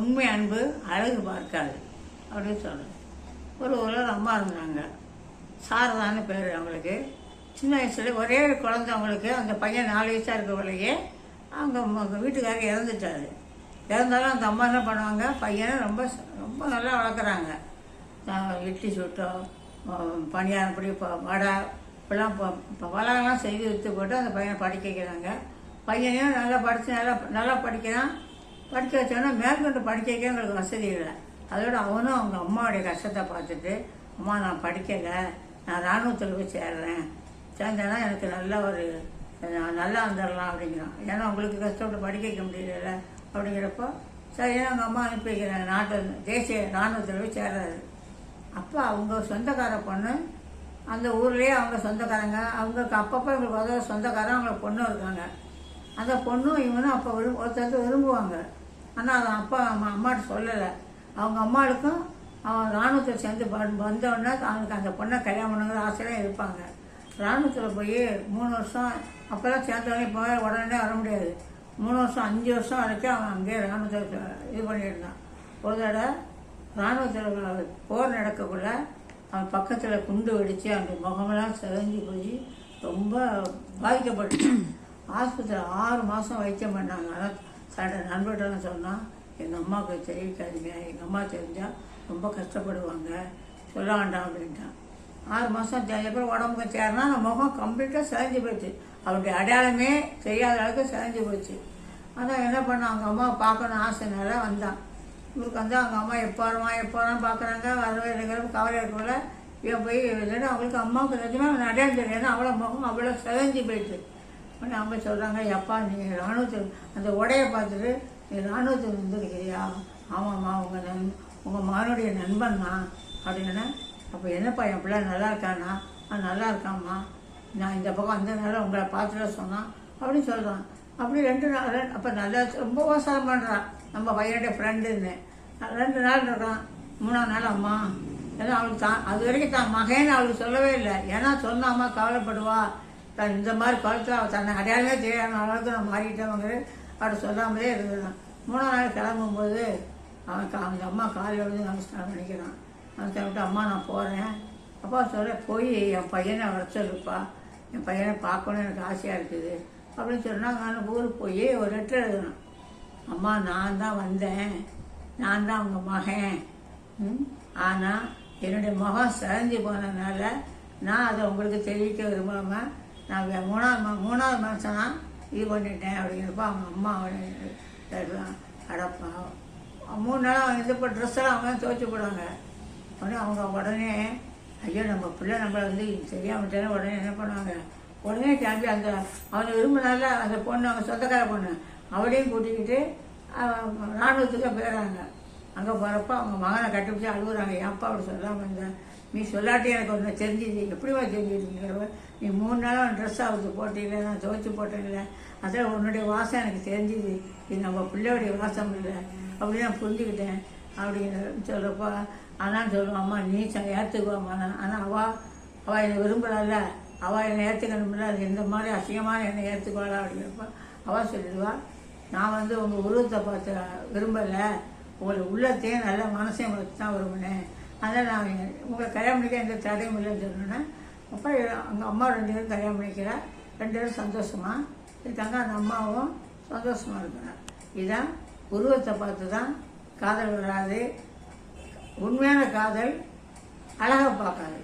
உண்மை அன்பு அழகு பார்க்காது அப்படின்னு சொல்கிறேன். ஒரு அம்மா இருந்தாங்க, சாரதான்னு பேர் அவங்களுக்கு. சின்ன வயசில் ஒரே ஒரு குழந்தை அவங்களுக்கு. அந்த பையன் 4 வயசாக இருக்கக்குள்ளேயே அவங்க வீட்டுக்காரர் இறந்துட்டார். இறந்தாலும் அந்த அம்மா என்ன பண்ணுவாங்க, பையனை ரொம்ப ரொம்ப நல்லா வளர்க்குறாங்க. இட்லி சுட்டோ, பணியாரம் இப்படி வடை இப்பெல்லாம் பலகெல்லாம் செய்து விற்று போட்டு அந்த பையனை படிக்க வைக்கிறாங்க. பையனையும் நல்லா படித்து நல்லா படிக்கிறான். படிக்க வச்சோன்னா மேற்கொண்டு படிக்க வைக்க எங்களுக்கு வசதி இல்லை. அதோட அவனும் அவங்க அம்மாவுடைய கஷ்டத்தை பார்த்துட்டு, அம்மா நான் படிக்கலை, நான் இராணுவத்தில் போய் சேர்ந்தேன்னா எனக்கு நல்லா வந்துடலாம் அப்படிங்கிறான். ஏன்னா உங்களுக்கு கஷ்டப்பட்டு படிக்க வைக்க முடியல அப்படிங்கிறப்போ சரியான அவங்க அம்மா அனுப்பி வைக்கிறாங்க. தேசிய இராணுவத்தில் போய் சேர்றாரு. அப்போ அவங்க சொந்தக்கார பொண்ணு அந்த ஊர்லேயே அவங்க சொந்தக்காரங்க, அவங்களுக்கு அப்பப்போ இவங்களுக்கு உதவ சொந்தக்காரங்க அவங்களுக்கு பொண்ணு இருக்காங்க. அந்த பொண்ணும் இவனும் அப்போ ஒருத்தர் விரும்புவாங்க. ஆனால் அதை அப்பா அம்மாட்ட சொல்லலை. அவங்க அம்மாவுக்கும் அவன் இராணுவத்தில் சேர்ந்து வந்தோடனே அவனுக்கு அந்த பொண்ணை கல்யாணம் பண்ணுங்கிற ஆசையாக இருப்பாங்க. இராணுவத்தில் போய் 3 வருஷம் அப்போல்லாம் சேர்ந்தவொடனே போய் உடனே வர முடியாது. 3 வருஷம் 5 வருஷம் வரைக்கும் அவன் அங்கேயே இராணுவத்தில் இது பண்ணியிருந்தான். ஒரு தடவை இராணுவத்தில் போர் நடக்கக்குள்ள அவன் பக்கத்தில் குண்டு வெடித்து அந்த முகமெல்லாம் செதஞ்சு போய் ரொம்ப பாதிக்கப்பட்டு ஆஸ்பத்திரியில் 6 மாதம் வைத்தியம் பண்ணாங்க. ஆனால் நண்பர்கிட்ட சொன்னால் எங்கள் அம்மாவுக்கு தெரிவிக்காதீங்க, எங்கள் அம்மா தெரிஞ்சால் ரொம்ப கஷ்டப்படுவாங்க, சொல்ல வேண்டாம் அப்படின்ட்டான். 6 மாதம் அப்புறம் உடம்புக்கு சேரனா அந்த முகம் கம்ப்ளீட்டாக செதஞ்சு போச்சு. அவருடைய அடையாளமே தெரியாத அளவுக்கு செதஞ்சு போச்சு. ஆனால் என்ன பண்ணான், அவங்க அம்மாவை பார்க்கணும் ஆசைனால வந்தான். இவருக்கு வந்து அவங்க அம்மா எப்போ வரான்னு பார்க்குறாங்க. வரவே இல்லைங்கிறப்ப கவலை இருக்கல. இவன் போய் இல்லைன்னா அவங்களுக்கு அம்மாவுக்கு நிஜமாக அவன் அடையாளம் தெரியும். ஏன்னா அவ்வளோ முகம் அவ்வளோ செதஞ்சு போயிட்டு. உடனே அவங்க சொல்கிறாங்க, எப்பா நீங்கள் இராணுவத்தில் அந்த உடையை பார்த்துட்டு நீ இராணுவத்தில் வந்துருக்கிறியா? ஆமாம்மா, உங்கள் மகனுடைய நண்பன் தான் அப்படின்னா. அப்போ என்னப்பா என் பிள்ளை நல்லா இருக்கானா? நல்லா இருக்காம்மா, நான் இந்த பக்கம் அந்த நேரம் உங்களை பார்த்துட்டு சொன்னான் அப்படின்னு சொல்கிறான். அப்படி 2 நாள் அப்போ நல்லா ரொம்ப விவசாயம் பண்ணுறான். நம்ம பையனுடைய ஃப்ரெண்டுன்னு 2 நாள் இருக்கான். 3ஆம் நாள் அம்மா, ஏன்னா அவளுக்கு அது வரைக்கும் தான் மகன்னு அவளுக்கு சொல்லவே இல்லை. ஏன்னா சொன்ன அம்மா கவலைப்படுவா, இந்த மாதிரி குளத்தில் அவள் தன்னை அடையாளமே தெரியாத அளவுக்கு நான் மாறிட்டவங்க அப்படி சொல்லாமலே இருந்துதான். 3ஆம் நாள் கிளம்பும்போது அவங்க அம்மா காலையில் வந்து நமஸ்காரம் பண்ணிக்கிறான். நமஸ்காரம் விட்டு, அம்மா நான் போகிறேன். அப்பா சொல்ல, போய் என் பையனை வர சொல்லுப்பா, என் பையனை பார்க்கணுன்னு எனக்கு ஆசையாக இருக்குது அப்படின்னு சொன்னால் நான் ஊருக்கு போய் ஒரு லெட்டர் எழுதுனேன். அம்மா நான் தான் வந்தேன், நான் தான் உங்கள் மகன், ஆனால் என்னுடைய முகம் செதஞ்சு போனதுனால நான் அதை உங்களுக்கு தெரிவிக்க விரும்பாமல் நான் 3ஆவது மாதம் இது பண்ணிட்டேன் அப்படிங்கிறப்ப அவங்க அம்மா அடப்பா 3 நாள் அவங்க இது இப்போ ட்ரெஸ்ஸெல்லாம் அவங்க தான் துவைச்சி போடுவாங்க. உடனே ஐயோ நம்ம பிள்ளை நம்மளை வந்து தெரியாமட்டாலும் உடனே என்ன பண்ணுவாங்க, உடனே கிளம்பி அந்த அவனை விரும்பினால அந்த பொண்ணு அவங்க சொந்தக்கார பொண்ணு அவளையும் கூட்டிக்கிட்டு இராணுவத்துக்கு போயிடுறாங்க. அங்கே போகிறப்ப அவங்க மகனை கட்டிப்பிடிச்சு அழுகுறாங்க. ஏன்ப்பா அப்படி சொல்லாமல் இருந்தேன், நீ சொல்லாட்டி எனக்கு ஒன்று தெரிஞ்சுது, எப்படிவா தெரிஞ்சுதுங்கிற, நீ 3 நாளாக ட்ரெஸ் ஆகுது போட்டிஇல்லை, நான் துவைச்சி போட்டேன்ல, அதில் உன்னுடைய வாசம் எனக்கு தெரிஞ்சுது, இது நம்ம பிள்ளையோடைய வாசம் இல்லை அப்படின்னு நான் புரிஞ்சுக்கிட்டேன் அப்படின்னு சொல்கிறப்போ ஆனால் சொல்லுவான், அம்மா நீ ஏற்றுக்குவாம்மா. ஆனால் அவள் என்னை விரும்பலாம்ல, அவள் என்னை ஏற்றுக்கணும்ல, அது எந்த மாதிரி அசிங்கமான என்னை ஏற்றுக்குவாளா அப்படிங்கிறப்ப அவள் சொல்லிடுவா, நான் வந்து உங்கள் உருவத்தை பார்த்து விரும்பலை, உங்களுக்கு உள்ளத்தையும் நல்ல மனசையும் பார்த்து தான் விரும்பினேன், அதனால் நான் உங்களை கல்யாணம் பண்ணிக்க எந்த தடையும் இல்லைன்னு சொன்னேன்னா. அப்போ அவங்க அம்மா 2 பேரும் கல்யாணம் பண்ணிக்கிறா. 2 பேரும் சந்தோஷமாக இருக்காங்க. அந்த அம்மாவும் சந்தோஷமாக இருக்கிறாங்க. இதுதான் உருவத்தை பார்த்து தான் காதல் வராது. உண்மையான காதல் அழகை பார்க்காது.